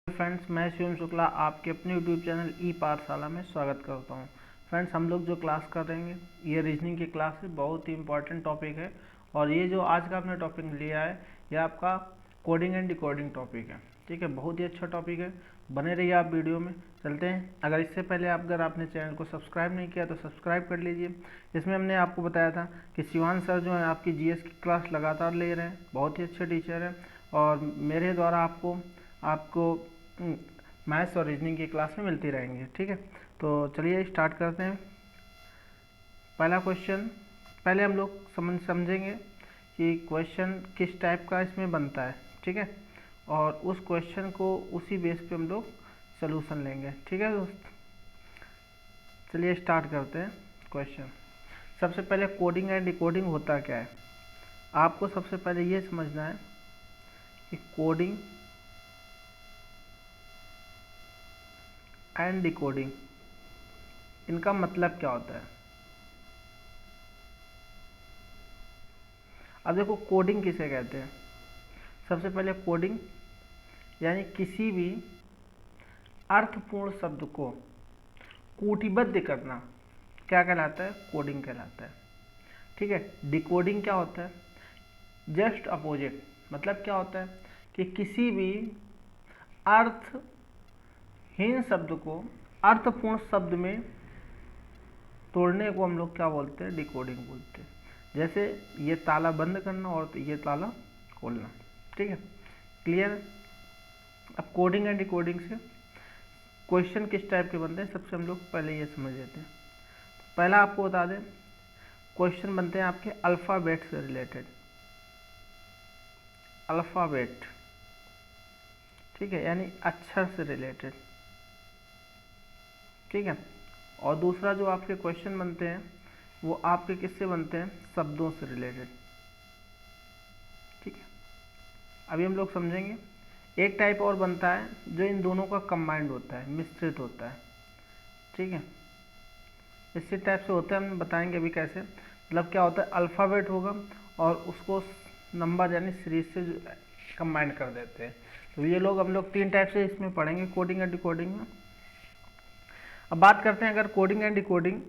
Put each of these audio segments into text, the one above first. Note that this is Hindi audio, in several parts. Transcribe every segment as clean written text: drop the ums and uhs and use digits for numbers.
फ्रेंड्स, मैं शिवम शुक्ला आपके अपने यूट्यूब चैनल ई पाठशाला में स्वागत करता हूं। फ्रेंड्स, हम लोग जो क्लास कर रहे हैं ये रीजनिंग की क्लास है। बहुत ही इंपॉर्टेंट टॉपिक है और ये जो आज का आपने टॉपिक लिया है ये आपका कोडिंग एंड डिकोडिंग टॉपिक है। ठीक है, बहुत ही अच्छा टॉपिक है, बने रहिए आप वीडियो में। चलते हैं। अगर इससे पहले अगर आपने चैनल को सब्सक्राइब नहीं किया तो सब्सक्राइब कर लीजिए। इसमें हमने आपको बताया था कि शिवान सर जो है आपकी जीएस की क्लास लगातार ले रहे हैं, बहुत ही अच्छे टीचर हैं और मेरे द्वारा आपको मैथ्स और रीजनिंग की क्लास में मिलती रहेंगी। ठीक है, तो चलिए स्टार्ट करते हैं। पहला क्वेश्चन पहले हम लोग समझेंगे कि क्वेश्चन किस टाइप का इसमें बनता है। ठीक है, और उस क्वेश्चन को उसी बेस पे हम लोग सलूशन लेंगे। ठीक है दोस्त, चलिए स्टार्ट करते हैं क्वेश्चन। सबसे पहले कोडिंग एंड डिकोडिंग होता क्या है, आपको सबसे पहले ये समझना है कि कोडिंग एंड डिकोडिंग इनका मतलब क्या होता है। अब देखो, कोडिंग किसे कहते हैं। सबसे पहले कोडिंग यानी किसी भी अर्थपूर्ण शब्द को कूटीबद्ध करना क्या कहलाता है, कोडिंग कहलाता है। ठीक है, डिकोडिंग क्या होता है, जस्ट अपोजिट। मतलब क्या होता है कि किसी भी अर्थहीन शब्द को अर्थपूर्ण शब्द में तोड़ने को हम लोग क्या बोलते हैं, डिकोडिंग बोलते हैं। जैसे ये ताला बंद करना और ये ताला खोलना। ठीक है, क्लियर। अब कोडिंग एंड डिकोडिंग से क्वेश्चन किस टाइप के बनते हैं, सबसे हम लोग पहले ये समझ लेते हैं। पहला आपको बता दें, क्वेश्चन बनते हैं आपके अल्फ़ाबेट से रिलेटेड। अल्फ़ाबेट, ठीक है, यानी अक्षर से रिलेटेड। ठीक है, और दूसरा जो आपके क्वेश्चन बनते हैं वो आपके किससे बनते हैं, शब्दों से रिलेटेड। ठीक है, अभी हम लोग समझेंगे। एक टाइप और बनता है जो इन दोनों का कंबाइंड होता है, मिश्रित होता है। ठीक है, इसी टाइप से होता है, हम बताएंगे अभी कैसे। मतलब क्या होता है, अल्फ़ाबेट होगा और उसको नंबर यानी सीरीज से कंबाइंड कर देते हैं। तो ये लोग हम लोग तीन टाइप से इसमें पढ़ेंगे, कोडिंग एंड डिकोडिंग में। अब बात करते हैं अगर कोडिंग एंड डिकोडिंग,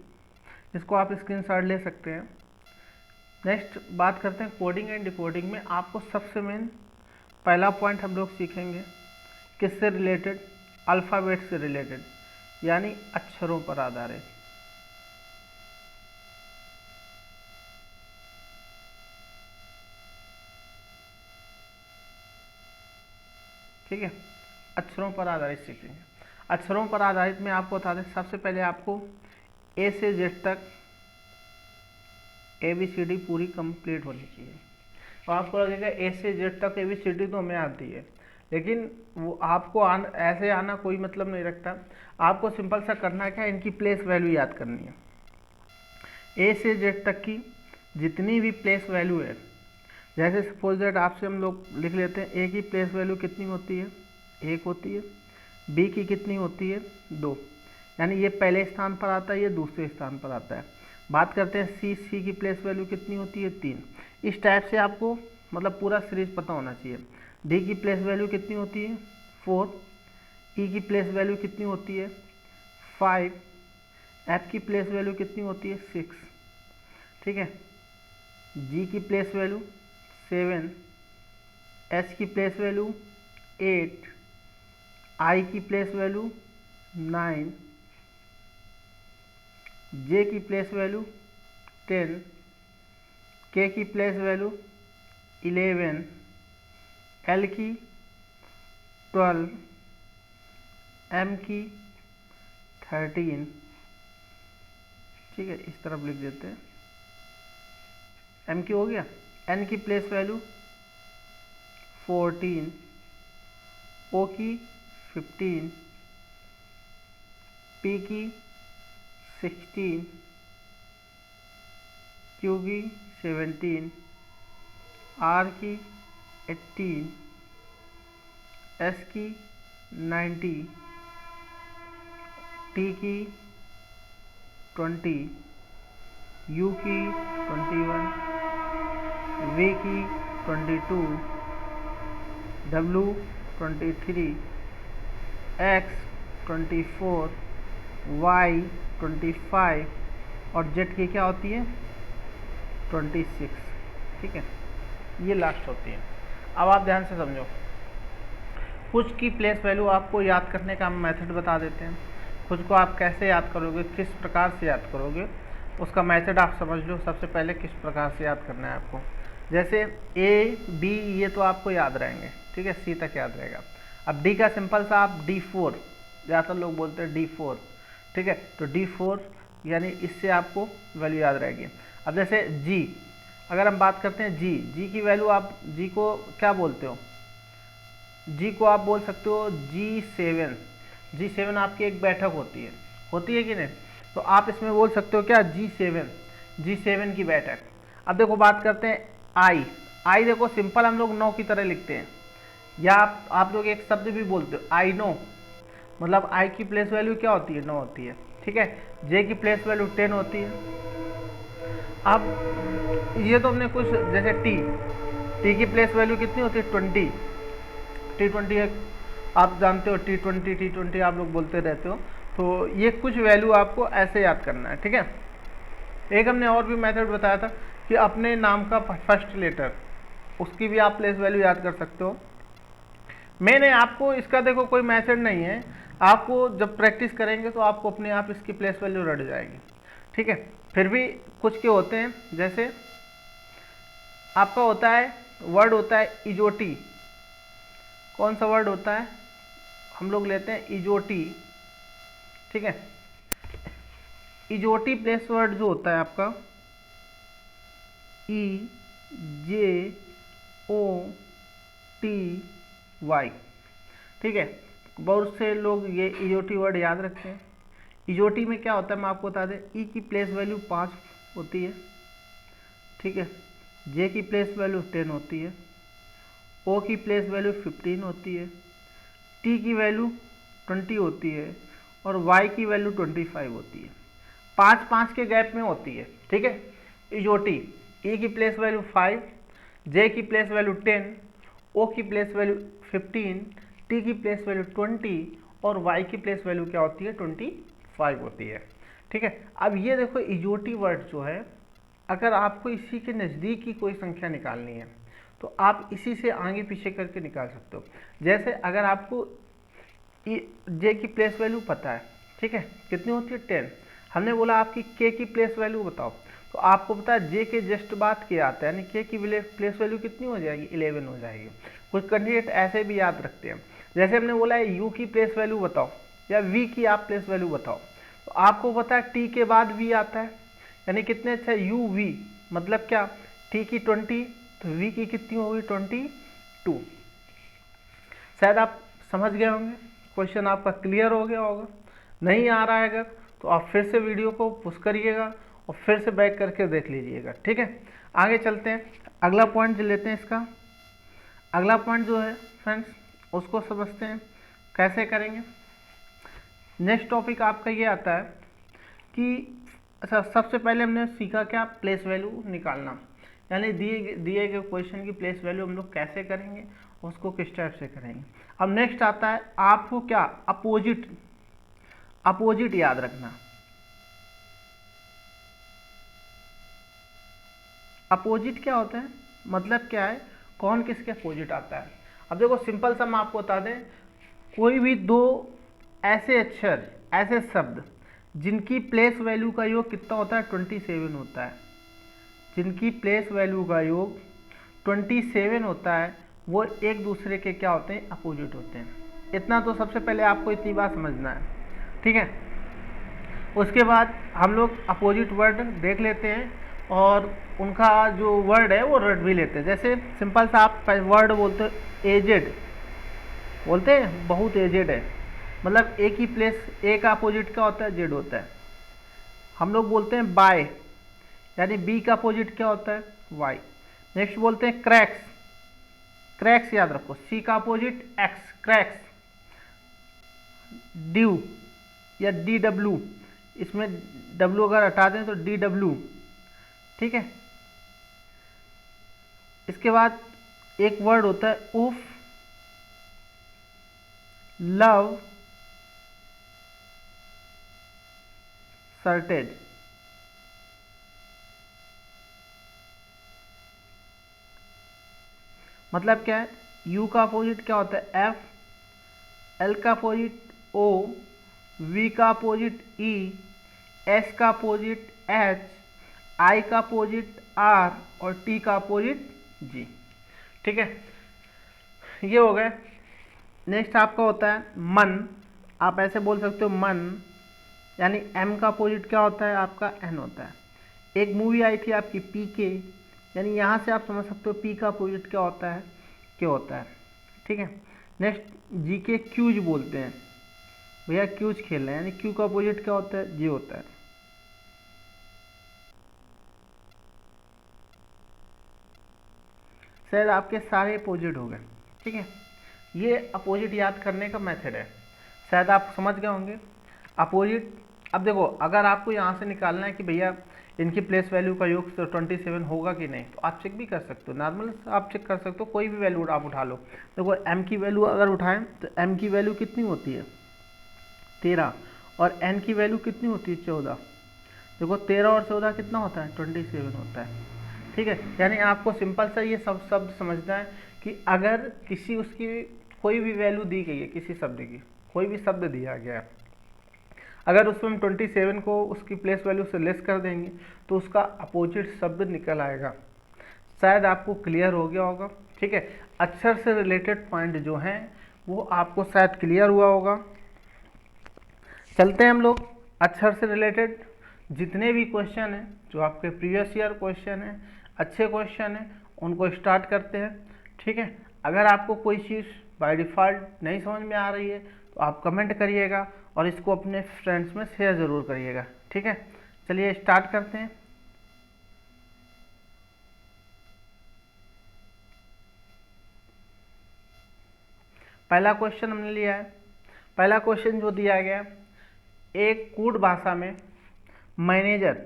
इसको आप स्क्रीनशॉट ले सकते हैं। नेक्स्ट बात करते हैं कोडिंग एंड डिकोडिंग में आपको सबसे मेन पहला पॉइंट हम लोग सीखेंगे किससे रिलेटेड, अल्फ़ाबेट से रिलेटेड, यानी अक्षरों पर आधारित। ठीक है, अक्षरों पर आधारित सीखेंगे। अक्षरों पर आधारित में आपको बता दें, सबसे पहले आपको ए से जेड तक ABCD पूरी कंप्लीट होनी चाहिए। और आपको लगेगा ए से जेड तक ABCD तो हमें आती है, लेकिन वो आपको ऐसे आना कोई मतलब नहीं रखता। आपको सिंपल सा करना है क्या, इनकी प्लेस वैल्यू याद करनी है। ए से जेड तक की जितनी भी प्लेस वैल्यू है, जैसे सपोज दैट आपसे हम लोग लिख लेते हैं, ए की प्लेस वैल्यू कितनी होती है, 1 होती है। बी की कितनी होती है, 2, यानी ये पहले स्थान पर आता है, ये दूसरे स्थान पर आता है। बात करते हैं सी की प्लेस वैल्यू कितनी होती है, 3। इस टाइप से आपको मतलब पूरा सीरीज पता होना चाहिए। डी की प्लेस वैल्यू कितनी होती है, 4। ई की प्लेस वैल्यू कितनी होती है, 5। एफ की प्लेस वैल्यू कितनी होती है, 6। ठीक है, जी की प्लेस वैल्यू 7, एच की प्लेस वैल्यू 8, आई की प्लेस वैल्यू 9, जे की प्लेस वैल्यू 10, के की प्लेस वैल्यू 11, एल की 12, एम की 13। ठीक है, इस तरफ लिख देते हैं, एम की हो गया। एन की प्लेस वैल्यू 14, ओ की 15, पी की 16, क्यू की 17, आर की 18, एस की 90, टी की 20, यू की 21, वी की 22, डब्ल्यू 23, एक्स 24, वाई 25 और जेड की क्या होती है 26। ठीक है, ये लास्ट होती है। अब आप ध्यान से समझो, कुछ की प्लेस वैल्यू आपको याद करने का हम मेथड बता देते हैं। कुछ को आप कैसे याद करोगे, किस प्रकार से याद करोगे, उसका मेथड आप समझ लो। सबसे पहले किस प्रकार से याद करना है आपको, जैसे ए बी ये तो आपको याद रहेंगे, ठीक है, सी तक याद रहेगा। अब डी का सिंपल सा आप D4, ज़्यादातर लोग बोलते हैं D4, ठीक है, तो D4 यानी इससे आपको वैल्यू याद रहेगी। अब जैसे जी, अगर हम बात करते हैं जी की वैल्यू, आप जी को क्या बोलते हो, जी को आप बोल सकते हो G7 आपकी एक बैठक होती है कि नहीं, तो आप इसमें बोल सकते हो क्या G7 की बैठक। अब देखो बात करते हैं आई देखो सिंपल हम लोग 9 की तरह लिखते हैं, या आप लोग एक शब्द भी बोलते हो आई नो, मतलब आई की प्लेस वैल्यू क्या होती है 9 होती है, ठीक है। जे की प्लेस वैल्यू 10 होती है। अब ये तो हमने कुछ, जैसे टी की प्लेस वैल्यू कितनी होती है 20, T20 आप जानते हो, T20 आप लोग बोलते रहते हो, तो ये कुछ वैल्यू आपको ऐसे याद करना है, ठीक है। एक हमने और भी मेथड बताया था कि अपने नाम का फर्स्ट लेटर, उसकी भी आप प्लेस वैल्यू याद कर सकते हो। मैंने आपको इसका देखो कोई मेथड नहीं है, आपको जब प्रैक्टिस करेंगे तो आपको अपने आप इसकी प्लेस वैल्यू रट जाएगी, ठीक है। फिर भी कुछ के होते हैं, जैसे आपका होता है वर्ड होता है इजोटी। कौन सा वर्ड होता है, हम लोग लेते हैं इजोटी, ठीक है। इजोटी प्लेस वर्ड जो होता है आपका EJOTY, ठीक है। बहुत से लोग ये इजोटी वर्ड याद रखते हैं। इजोटी में क्या होता है मैं आपको बता दें, ई की प्लेस वैल्यू 5 होती है, ठीक है। जे की प्लेस वैल्यू 10 होती है, ओ की प्लेस वैल्यू 15 होती है, टी की वैल्यू 20 होती है और वाई की वैल्यू 25 होती है। 5-5 के गैप में होती है, ठीक है। इजोटी ई की प्लेस वैल्यू 5, जे की प्लेस वैल्यू 10, ओ की प्लेस वैल्यू 15, टी की प्लेस वैल्यू 20 और वाई की प्लेस वैल्यू क्या होती है 25 होती है, ठीक है। अब ये देखो इजोटी वर्ड जो है, अगर आपको इसी के नज़दीक की कोई संख्या निकालनी है तो आप इसी से आगे पीछे करके निकाल सकते हो। जैसे अगर आपको जे की प्लेस वैल्यू पता है, ठीक है, कितनी होती है 10, हमने बोला आपकी के की प्लेस वैल्यू बताओ, तो आपको पता है जे के जस्ट बाद के आता है, यानी के की प्लेस वैल्यू कितनी हो जाएगी 11 हो जाएगी। कुछ कैंडिडेट ऐसे भी याद रखते हैं, जैसे हमने बोला है यू की प्लेस वैल्यू बताओ या वी की आप प्लेस वैल्यू बताओ, तो आपको पता है टी के बाद वी आता है, यानी कितने अच्छा यू वी, मतलब क्या टी की 20 तो वी की कितनी होगी 22। शायद आप समझ गए होंगे, क्वेश्चन आपका क्लियर हो गया होगा। नहीं आ रहा है अगर, तो आप फिर से वीडियो को पुश करिएगा और फिर से बैक करके देख लीजिएगा, ठीक है। आगे चलते हैं, अगला पॉइंट जो लेते हैं इसका, अगला पॉइंट जो है फ्रेंड्स उसको समझते हैं कैसे करेंगे। नेक्स्ट टॉपिक आपका ये आता है कि अच्छा, सबसे पहले हमने सीखा क्या प्लेस वैल्यू निकालना, यानी दिए गए क्वेश्चन की प्लेस वैल्यू हम लोग कैसे करेंगे, उसको किस टाइप से करेंगे। अब नेक्स्ट आता है आपको क्या अपोजिट याद रखना। अपोजिट क्या होता है, मतलब क्या है, कौन किसके अपोजिट आता है। अब देखो सिंपल सा हम आपको बता दें, कोई भी दो ऐसे अक्षर, ऐसे शब्द जिनकी प्लेस वैल्यू का योग कितना होता है 27 होता है, जिनकी प्लेस वैल्यू का योग 27 होता है, वो एक दूसरे के क्या होते हैं अपोजिट होते हैं। इतना तो सबसे पहले आपको इतनी बात समझना है, ठीक है। उसके बाद हम लोग अपोजिट वर्ड देख लेते हैं और उनका जो वर्ड है वो रट भी लेते हैं। जैसे सिंपल सा आप वर्ड बोलते हो एजेड, बोलते हैं बहुत एजेड है, मतलब ए की प्लेस, ए का अपोजिट क्या होता है जेड होता है। हम लोग बोलते हैं बाय, यानी बी का अपोजिट क्या होता है वाई। नेक्स्ट बोलते हैं क्रैक्स, क्रैक्स याद रखो, सी का अपोजिट एक्स, क्रैक्स। ड्यू या डी डब्ल्यू, इसमें डब्ल्यू अगर हटा दें तो डी डब्ल्यू, ठीक है। इसके बाद एक वर्ड होता है उफ, लव, सर्टेज। मतलब क्या है, U का अपोजिट क्या होता है F, L का अपोजिट O, V का अपोजिट E, S का अपोजिट H, I का अपोजिट R और T का अपोजिट G। ठीक है, ये हो गए। नेक्स्ट आपका होता है मन। आप ऐसे बोल सकते हो मन, यानी M का अपोजिट क्या होता है आपका N होता है। एक मूवी आई थी आपकी PK, यानी यहाँ से आप समझ सकते हो P का अपोजिट क्या होता है, क्या होता है। ठीक है, नेक्स्ट जी के क्यूज बोलते हैं, भैया क्यूज खेल रहे हैं, यानी क्यू का अपोजिट क्या होता है, जी होता है। शायद आपके सारे अपोजिट हो गए। ठीक है, ये अपोजिट याद करने का मेथड है, शायद आप समझ गए होंगे अपोजिट। अब देखो, अगर आपको यहाँ से निकालना है कि भैया इनकी प्लेस वैल्यू का योग 27 होगा कि नहीं, तो आप चेक भी कर सकते हो, नॉर्मल आप चेक कर सकते हो, कोई भी वैल्यू आप उठा लो। देखो m की वैल्यू अगर उठाएं तो m की वैल्यू कितनी होती है 13, और n की वैल्यू कितनी होती है 14। देखो 13 और 14 कितना होता है 27 होता है। ठीक है, यानी आपको सिंपल सा ये सब शब्द समझना है कि अगर किसी उसकी कोई भी वैल्यू दी गई है, किसी शब्द की कोई भी शब्द दिया गया है, अगर उसमें हम 27 को उसकी प्लेस वैल्यू से लेस कर देंगे तो उसका अपोजिट शब्द निकल आएगा। शायद आपको क्लियर हो गया होगा। ठीक है, अक्षर से रिलेटेड पॉइंट जो हैं वो आपको शायद क्लियर हुआ होगा। चलते हैं हम लोग अक्षर से रिलेटेड जितने भी क्वेश्चन हैं, जो आपके प्रीवियस ईयर क्वेश्चन हैं, अच्छे क्वेश्चन हैं, उनको स्टार्ट करते हैं। ठीक है, अगर आपको कोई चीज़ बाय डिफ़ॉल्ट नहीं समझ में आ रही है तो आप कमेंट करिएगा और इसको अपने फ्रेंड्स में शेयर ज़रूर करिएगा। ठीक है, चलिए स्टार्ट करते हैं। पहला क्वेश्चन हमने लिया है। पहला क्वेश्चन जो दिया गया, एक कूट भाषा में मैनेजर,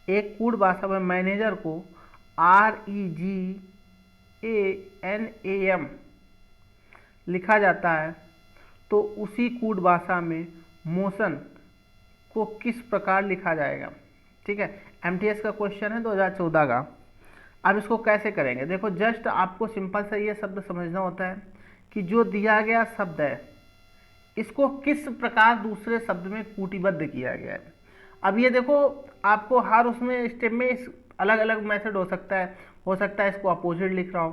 एक कूट भाषा में मैनेजर को REGANAM लिखा जाता है, तो उसी कूट भाषा में मोशन को किस प्रकार लिखा जाएगा। ठीक है, MTS का क्वेश्चन है 2014 का। अब इसको कैसे करेंगे, देखो जस्ट आपको सिंपल सा ये शब्द समझना होता है कि जो दिया गया शब्द है इसको किस प्रकार दूसरे शब्द में कूटीबद्ध किया गया है। अब ये देखो आपको हर उसमें स्टेप में अलग अलग मेथड हो सकता है इसको अपोजिट लिख रहा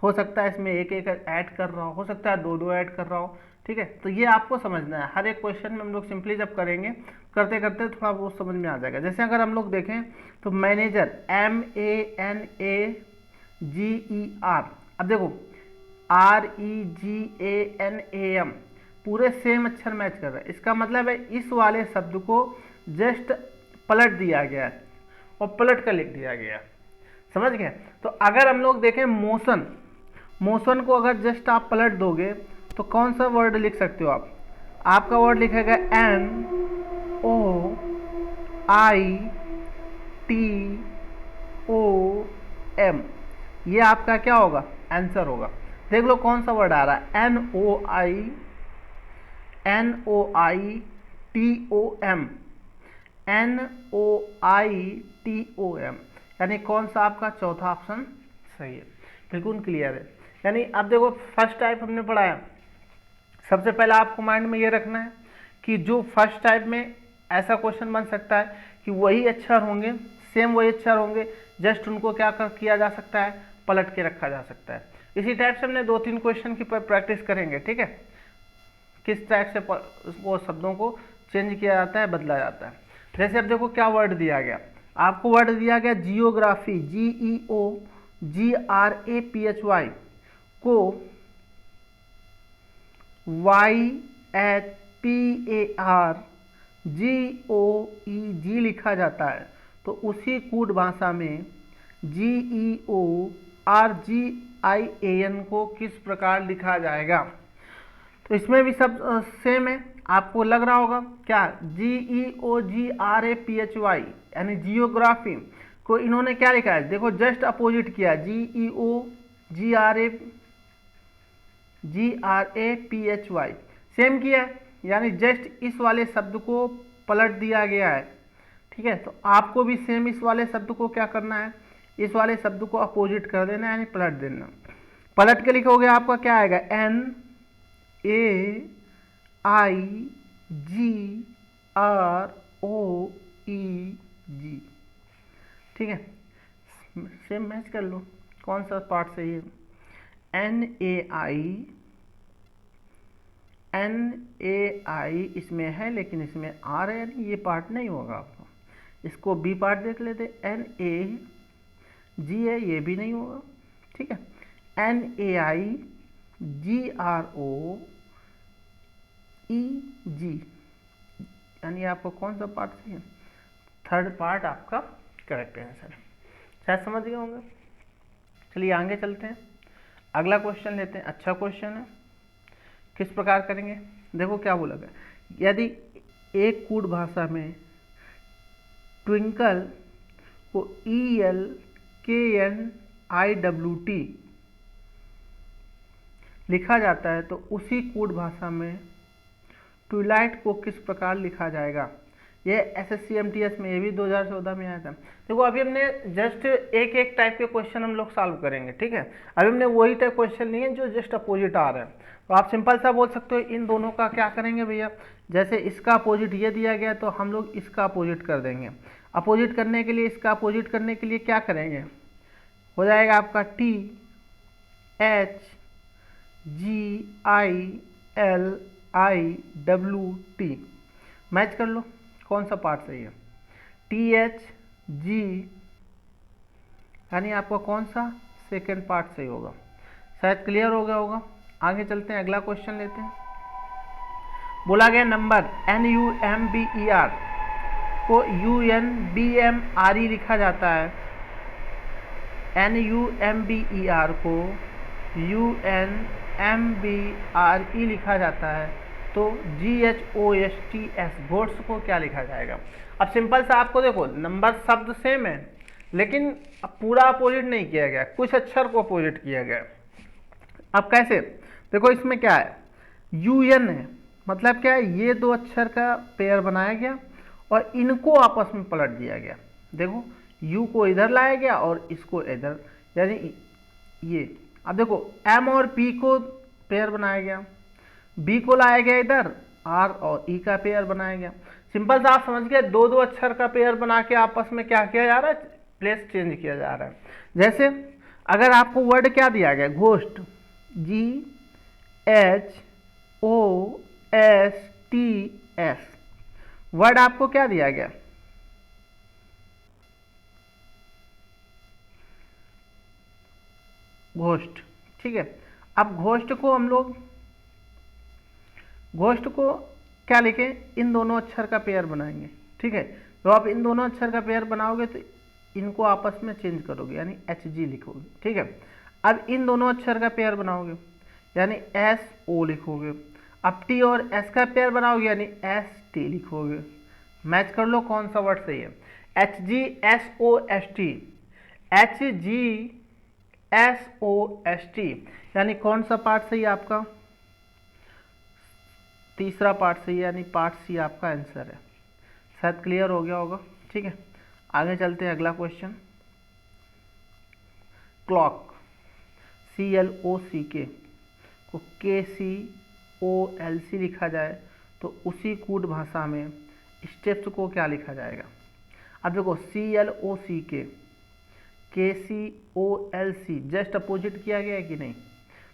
हो सकता है इसमें एक एक ऐड कर रहा हो सकता है दो दो ऐड कर रहा हो। ठीक है, तो ये आपको समझना है। हर एक क्वेश्चन में हम लोग सिंपली जब करेंगे, करते करते थोड़ा वो समझ में आ जाएगा। जैसे अगर हम लोग देखें तो मैनेजर MANAGER, अब देखो REGANAM पूरे सेम अक्षर मैच कर रहे हैं, इसका मतलब है इस वाले शब्द को जस्ट पलट दिया गया है और पलट कर लिख दिया गया है। समझ गए। तो अगर हम लोग देखें मोशन, मोशन को अगर जस्ट आप पलट दोगे तो कौन सा वर्ड लिख सकते हो आप, आपका वर्ड लिखेगा NOITOM, ये आपका क्या होगा आंसर होगा। देख लो कौन सा वर्ड आ रहा है NOITOM, यानी कौन सा आपका चौथा ऑप्शन सही है, बिल्कुल क्लियर है। यानी अब देखो फर्स्ट टाइप हमने पढ़ाया, सबसे पहले आपको माइंड में ये रखना है कि जो फर्स्ट टाइप में ऐसा क्वेश्चन बन सकता है कि वही अक्षर होंगे, सेम वही अक्षर होंगे, जस्ट उनको क्या किया जा सकता है, पलट के रखा जा सकता है। इसी टाइप से हमने 2-3 क्वेश्चन की प्रैक्टिस करेंगे। ठीक है, किस टाइप से वो शब्दों को चेंज किया जाता है, बदला जाता है। जैसे अब देखो क्या वर्ड दिया गया, आपको वर्ड दिया गया जियोग्राफी, GEOGRAPHY को YHPARGOEG लिखा जाता है, तो उसी कूट भाषा में GEORGIAN को किस प्रकार लिखा जाएगा। तो इसमें भी सब सेम है, आपको लग रहा होगा क्या GEOGRAPHY यानी जियोग्राफी को इन्होंने क्या लिखा है, देखो जस्ट अपोजिट किया, GEOGRAPHY सेम किया है, यानी जस्ट इस वाले शब्द को पलट दिया गया है, ठीक है। तो आपको भी सेम इस वाले शब्द को क्या करना है, इस वाले शब्द को अपोजिट कर देना है, यानी पलट देना। पलट के लिखोगे आपका क्या आएगा, NAIGROEG, ठीक है। सेम मैच कर लो, कौन सा पार्ट सही है। NAI इसमें है लेकिन इसमें R है, यानी ये पार्ट नहीं होगा आपका। इसको बी पार्ट देख लेते, NAG है, ये भी नहीं होगा, ठीक है। NAIGROEG, यानी आपको कौन सा पार्ट सही है, थर्ड पार्ट आपका करेक्ट आंसर है। शायद समझ गए होंगे। चलिए आगे चलते हैं, अगला क्वेश्चन लेते हैं। अच्छा क्वेश्चन है, किस प्रकार करेंगे, देखो क्या बोला गया। यदि एक कूट भाषा में ट्विंकल को ELKNIWT लिखा जाता है तो उसी कूट भाषा में ट्विलाइट को किस प्रकार लिखा जाएगा। ये SSC-MTS में, ये भी 2014 में आया था। देखो अभी हमने जस्ट एक एक टाइप के क्वेश्चन हम लोग सॉल्व करेंगे, ठीक है। अभी हमने वही टाइप क्वेश्चन लिए हैं जो जस्ट अपोजिट आ रहे हैं। तो आप सिंपल सा बोल सकते हो इन दोनों का क्या करेंगे भैया, जैसे इसका अपोजिट ये दिया गया तो हम लोग इसका अपोजिट कर देंगे। अपोजिट करने के लिए, इसका अपोजिट करने के लिए क्या करेंगे, हो जाएगा आपका THGILIWT। मैच कर लो कौन सा पार्ट सही है, THG, यानी आपका कौन सा सेकेंड पार्ट सही होगा। शायद क्लियर हो गया होगा। आगे चलते हैं, अगला क्वेश्चन लेते हैं। बोला गया नंबर NUMBER को UNBMRE लिखा जाता है, NUMBER को UNMBRE लिखा जाता है, तो GHOSTS घोट्स को क्या लिखा जाएगा। अब सिंपल सा आपको देखो, नंबर शब्द सेम है लेकिन अब पूरा अपोजिट नहीं किया गया, कुछ अक्षर को अपोजिट किया गया। अब कैसे, देखो इसमें क्या है, UN है, मतलब क्या है, ये दो अक्षर का पेयर बनाया गया और इनको आपस में पलट दिया गया। देखो U को इधर लाया गया और इसको इधर, यानी ये। अब देखो M और P को पेयर बनाया गया, B को लाया गया इधर, R और E का पेयर बनाया गया। सिंपल सा आप समझ गए, दो दो अक्षर का पेयर बना के आपस में क्या किया जा रहा है, प्लेस चेंज किया जा रहा है। जैसे अगर आपको वर्ड क्या दिया गया, घोस्ट, GHOSTS, वर्ड आपको क्या दिया गया, घोस्ट, ठीक है। अब घोस्ट को हम लोग, घोस्ट को क्या लिखें, इन दोनों अक्षर का पेयर बनाएंगे, ठीक है। तो आप इन दोनों अक्षर का पेयर बनाओगे तो इनको आपस में चेंज करोगे, यानी HG लिखोगे, ठीक है। अब इन दोनों अक्षर का पेयर बनाओगे यानी SO लिखोगे। अब T और S का पेयर बनाओगे यानी ST लिखोगे। मैच कर लो कौन सा वर्ड सही है, HGSOST, HGSOST, यानी कौन सा पार्ट सही है आपका, तीसरा पार्ट सही है, यानी पार्ट C आपका आंसर है। शायद क्लियर हो गया होगा, ठीक है। आगे चलते हैं, अगला क्वेश्चन। क्लॉक, CLOCK को KCOLC लिखा जाए तो उसी कूट भाषा में स्टेप्स को क्या लिखा जाएगा। अब देखो CLOCK KCOLC जस्ट अपोजिट किया गया है कि नहीं,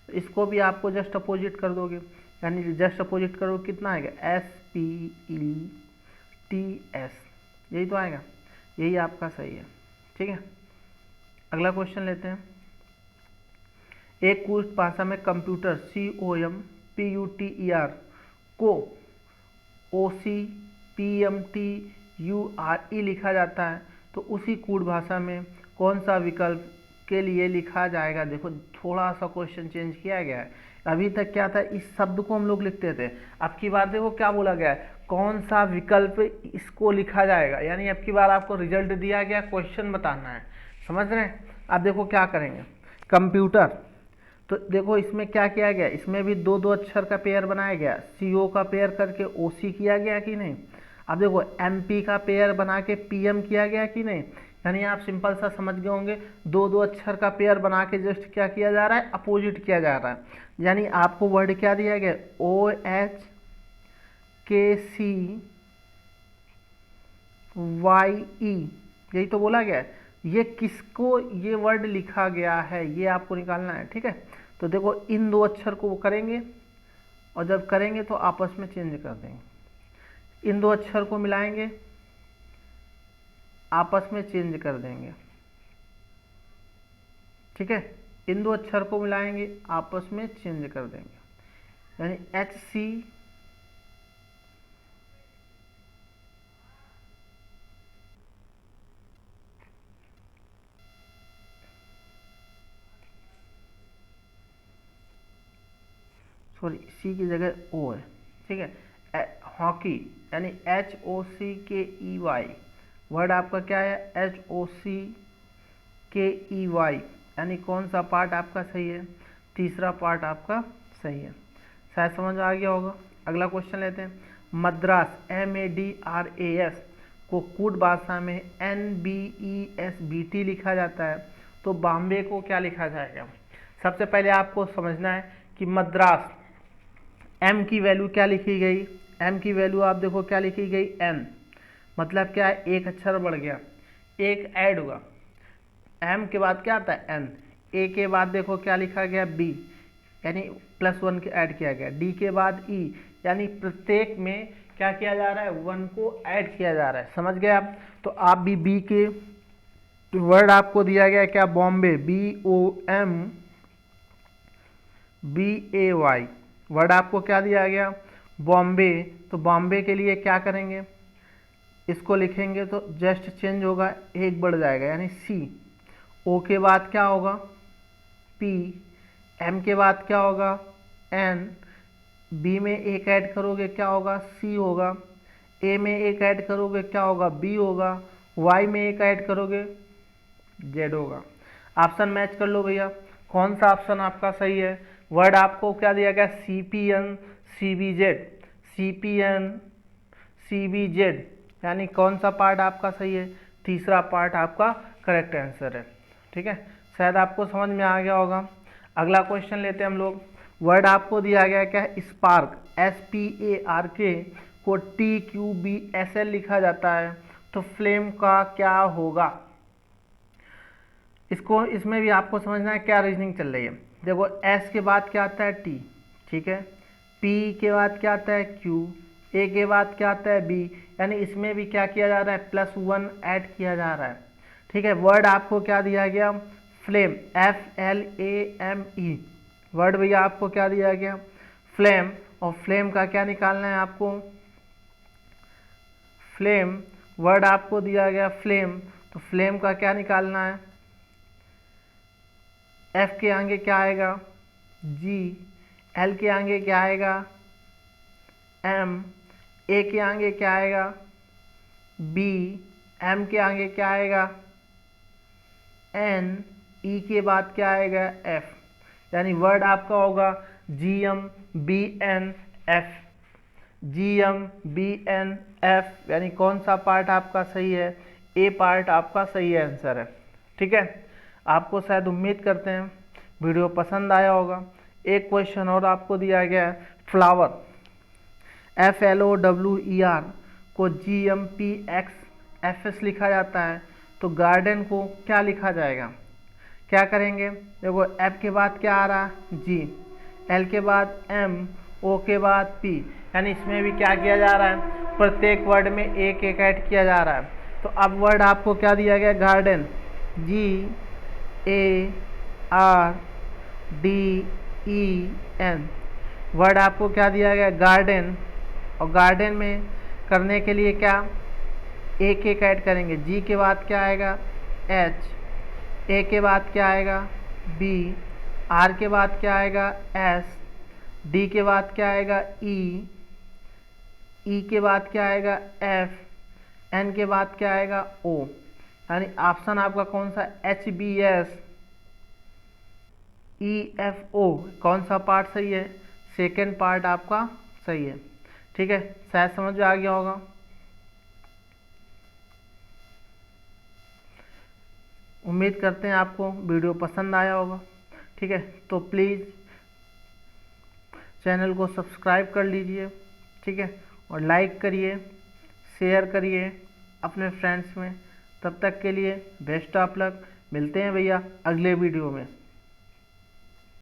तो इसको भी आपको जस्ट अपोजिट कर दोगे, यानी जस्ट अपोजिट करो कितना आएगा, SPETS, यही तो आएगा, यही आपका सही है, ठीक है। अगला क्वेश्चन लेते हैं। एक कूट भाषा में कंप्यूटर COMPUTER को OCPMTURE लिखा जाता है तो उसी कूट भाषा में कौन सा विकल्प के लिए लिखा जाएगा। देखो थोड़ा सा क्वेश्चन चेंज किया गया है, अभी तक क्या था, इस शब्द को हम लोग लिखते थे, अब की बार देखो क्या बोला गया है, कौन सा विकल्प इसको लिखा जाएगा, यानी अब की बार आपको रिजल्ट दिया गया, क्वेश्चन बताना है, समझ रहे हैं। अब देखो क्या करेंगे, कंप्यूटर, तो देखो इसमें क्या किया गया, इसमें भी दो दो अक्षर का पेयर बनाया गया, CO का पेयर करके OC किया गया कि नहीं। अब देखो MP का पेयर बना के PM किया गया कि नहीं, यानी आप सिंपल सा समझ गए होंगे, दो दो अक्षर का पेयर बना के जस्ट क्या किया जा रहा है, अपोजिट किया जा रहा है। यानी आपको वर्ड क्या दिया गया, OHKCYE, यही तो बोला गया है। ये किसको ये वर्ड लिखा गया है ये आपको निकालना है, ठीक है। तो देखो इन दो अक्षर को वो करेंगे, और जब करेंगे तो आपस में चेंज कर देंगे। इन दो अक्षर को मिलाएंगे, आपस में चेंज कर देंगे, ठीक है। इन दो अक्षर को मिलाएंगे, आपस में चेंज कर देंगे, यानी HC सॉरी C की जगह O है, ठीक है। हॉकी यानी HOCKEY, वर्ड आपका क्या है, HOCKEY, यानी कौन सा पार्ट आपका सही है, तीसरा पार्ट आपका सही है। शायद समझ आ गया होगा। अगला क्वेश्चन लेते हैं। मद्रास MADRAS को कूट भाषा में NBESBT लिखा जाता है, तो बॉम्बे को क्या लिखा जाएगा। सबसे पहले आपको समझना है कि मद्रास, M की वैल्यू क्या लिखी गई, M की वैल्यू आप देखो क्या लिखी गई, N, मतलब क्या है, एक अक्षर बढ़ गया, एक ऐड हुआ। M के बाद क्या आता है, N, A के बाद देखो क्या लिखा गया, B, यानी +1 के ऐड किया गया, D के बाद E, यानी प्रत्येक में क्या किया जा रहा है, 1 को ऐड किया जा रहा है। समझ गए आप। तो आप भी B के वर्ड आपको दिया गया क्या, बॉम्बे, BOMBAY, वर्ड आपको क्या दिया गया, बॉम्बे। तो बॉम्बे के लिए क्या करेंगे, इसको लिखेंगे तो जस्ट चेंज होगा, एक बढ़ जाएगा यानी C। O के बाद क्या होगा, P, M के बाद क्या होगा, N, B में एक ऐड करोगे क्या होगा, C होगा, A में एक ऐड करोगे क्या होगा, B होगा, Y में एक ऐड करोगे Z होगा। ऑप्शन मैच कर लो भैया, कौन सा ऑप्शन आपका सही है। वर्ड आपको क्या दिया गया, CPN CBZ, यानी कौन सा पार्ट आपका सही है, तीसरा पार्ट आपका करेक्ट आंसर है, ठीक है। शायद आपको समझ में आ गया होगा। अगला क्वेश्चन लेते हैं हम लोग। वर्ड आपको दिया गया क्या है, स्पार्क, SPARK को TQBSL लिखा जाता है, तो फ्लेम का क्या होगा। इसको इसमें भी आपको समझना है क्या रीजनिंग चल रही है। देखो S के बाद क्या आता है, T, ठीक है, P के बाद क्या आता है, Q, A के बाद क्या आता है, B, यानी इसमें भी क्या किया जा रहा है, +1 ऐड किया जा रहा है, ठीक है। वर्ड आपको क्या दिया गया, फ्लेम, FLAME, वर्ड भैया आपको क्या दिया गया, फ्लेम, और फ्लेम का क्या निकालना है आपको, फ्लेम, वर्ड आपको दिया गया फ्लेम, तो फ्लेम का क्या निकालना है, F के आगे क्या आएगा, G, L के आगे क्या आएगा, M, A के आगे क्या आएगा, B, M के आगे क्या आएगा, N, E के बाद क्या आएगा, F, यानी वर्ड आपका होगा GMBNF, GMBNF, यानी कौन सा पार्ट आपका सही है, A पार्ट आपका सही आंसर है, ठीक है। आपको शायद उम्मीद करते हैं वीडियो पसंद आया होगा। एक क्वेश्चन और आपको दिया गया है, फ्लावर, FLOWER को GMPXFS लिखा जाता है, तो गार्डन को क्या लिखा जाएगा। क्या करेंगे, देखो F के बाद क्या आ रहा है, G, L के बाद M, O के बाद P, यानी इसमें भी क्या किया जा रहा है, प्रत्येक वर्ड में एक एक ऐड किया जा रहा है। तो अब वर्ड आपको क्या दिया गया, गार्डन, GARDEN, वर्ड आपको क्या दिया गया, गार्डन, और गार्डन में करने के लिए क्या एक एक ऐड करेंगे। G के बाद क्या आएगा, H, A के बाद क्या आएगा, B, R के बाद क्या आएगा, S, D के बाद क्या आएगा, E, E के बाद क्या आएगा, F, N के बाद क्या आएगा, O, यानी ऑप्शन आपका कौन सा, HBSEFO, कौन सा पार्ट सही है, सेकेंड पार्ट आपका सही है, ठीक है। शायद समझ में आ गया होगा। उम्मीद करते हैं आपको वीडियो पसंद आया होगा। ठीक है, तो प्लीज़ चैनल को सब्सक्राइब कर लीजिए। ठीक है, और लाइक करिए, शेयर करिए अपने फ्रेंड्स में। तब तक के लिए बेस्ट ऑफ लक। मिलते हैं भैया अगले वीडियो में।